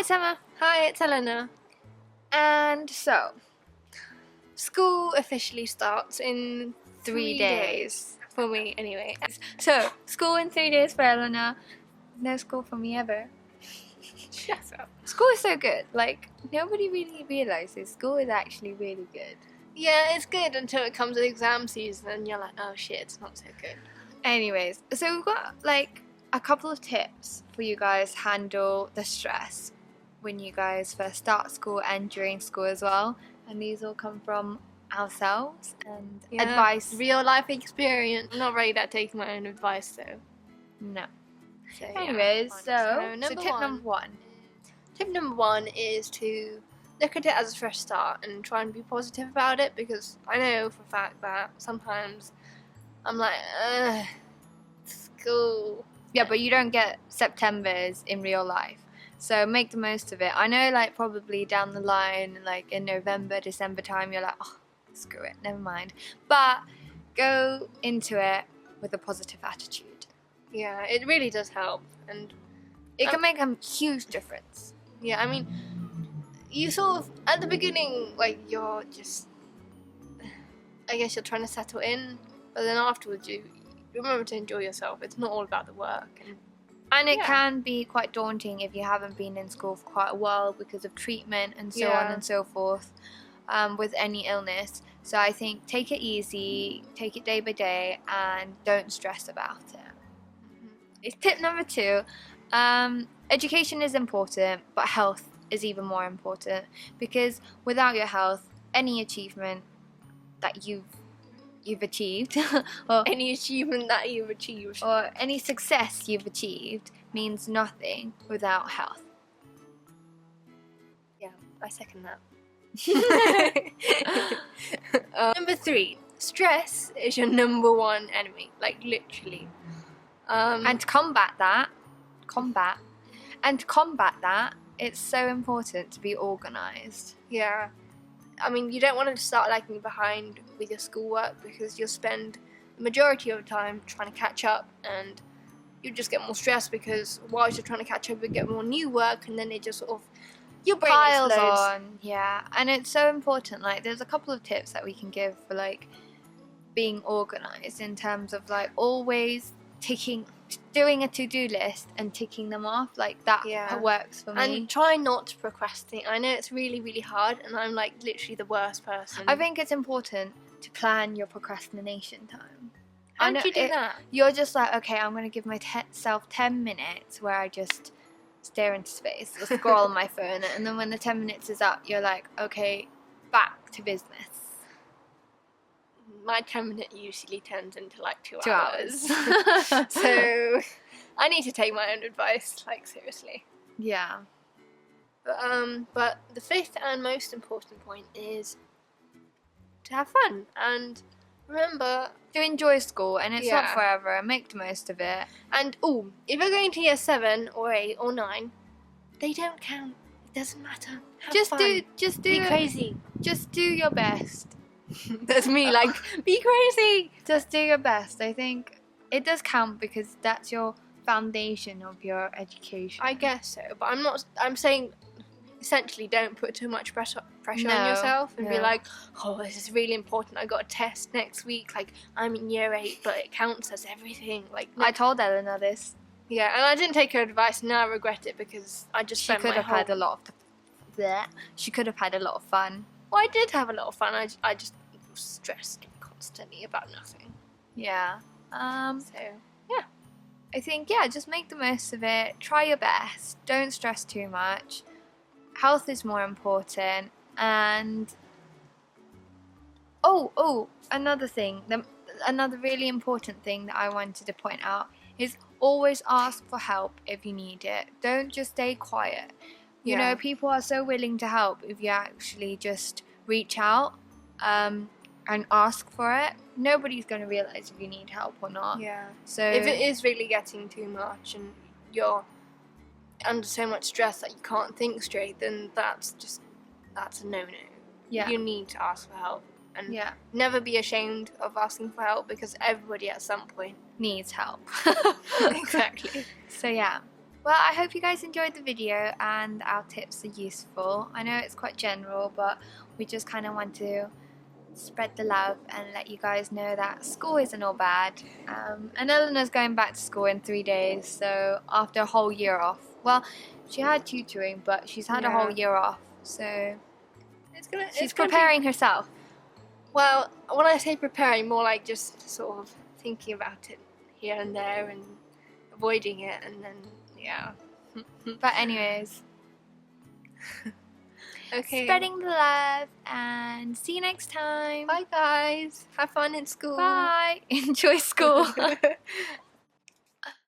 it's Emma. Hi, it's Ellena. And so, School officially starts in 3 days. For me, anyway. so school in 3 days for Ellena. No school for me ever. Shut up. School is so good. Like, nobody really realizes school is actually really good. Yeah, it's good until it comes to exam season and you're like, oh shit, it's not so good. Anyways, so we've got like a couple of tips for you guys to handle the stress when you guys first start school and during school as well. And these all come from ourselves and advice. Real life experience. I'm not very good at taking my own advice though. No. So, Anyways, so number tip one. number one. Tip number one is to look at it as a fresh start and try and be positive about it, because I know for a fact that sometimes I'm like, school. Yeah, but you don't get Septembers in real life. So make the most of it. I know, like, probably down the line, like in November, December time, you're like, oh, screw it, never mind. But go into it with a positive attitude. Yeah, it really does help. And it can make a huge difference. Yeah, I mean, you sort of, at the beginning, like, you're just, I guess you're trying to settle in, but then afterwards you remember to enjoy yourself. It's not all about the work. And it can be quite daunting if you haven't been in school for quite a while because of treatment and so on and so forth with any illness. So I think take it easy, take it day by day, and don't stress about it. It's tip number two. Education is important, but health is even more important, because without your health, any achievement that you've achieved or any achievement that you've achieved or any success you've achieved means nothing without health. Yeah, I second that. Number three, stress is your number one enemy, like literally. And to combat that, it's so important to be organised. Yeah. I mean, you don't want to start lagging behind with your schoolwork, because you'll spend the majority of the time trying to catch up, and you just get more stressed because whilst you're trying to catch up, you get more new work, and then it just sort of, your brain piles explodes. On. Yeah, and it's so important. Like, there's a couple of tips that we can give for like being organised in terms of like always doing a to-do list and ticking them off, like that works for me. And try not to procrastinate. I know it's really, really hard, and I'm like literally the worst person. I think it's important to plan your procrastination time. How do you do that? You're just like, okay, I'm going to give myself 10 minutes where I just stare into space or scroll on my phone, and then when the 10 minutes is up, you're like, okay, back to business. My 10-minute usually turns into like 2 hours. So I need to take my own advice, like, seriously. Yeah. But the fifth and most important point is to have fun and remember to enjoy school, and it's not forever, and make the most of it. And if you're going to year 7 or 8 or 9, they don't count. It doesn't matter. Have fun. Be crazy. Just do your best. That's me, like, be crazy. Just do your best. I think it does count because that's your foundation of your education. I guess so, but I'm saying essentially don't put too much pressure on yourself and be like, oh, this is really important, I got a test next week, like, I'm in year 8 but it counts as everything. Like, I told Ellena this. Yeah, and I didn't take her advice, and now I regret it because I just She could have had a lot of fun. Well, I did have a lot of fun. I just was stressed constantly about nothing. Yeah. So, yeah. I think, just make the most of it. Try your best. Don't stress too much. Health is more important. And another thing, another really important thing that I wanted to point out is always ask for help if you need it. Don't just stay quiet. You know, people are so willing to help if you actually just reach out and ask for it. Nobody's going to realise if you need help or not. Yeah. So if it is really getting too much and you're under so much stress that you can't think straight, then that's a no-no. Yeah. You need to ask for help. And never be ashamed of asking for help, because everybody at some point needs help. Exactly. So yeah. Well, I hope you guys enjoyed the video and our tips are useful. I know it's quite general, but we just kind of want to spread the love and let you guys know that school isn't all bad. And Eleanor's going back to school in 3 days, so after a whole year off. Well, she had tutoring, but she's had a whole year off, so she's preparing herself. Well, when I say preparing, more like just sort of thinking about it here and there and avoiding it, and then yeah. But anyways, okay. Spreading the love, and see you next time. Bye guys. Have fun in school. Bye. Enjoy school.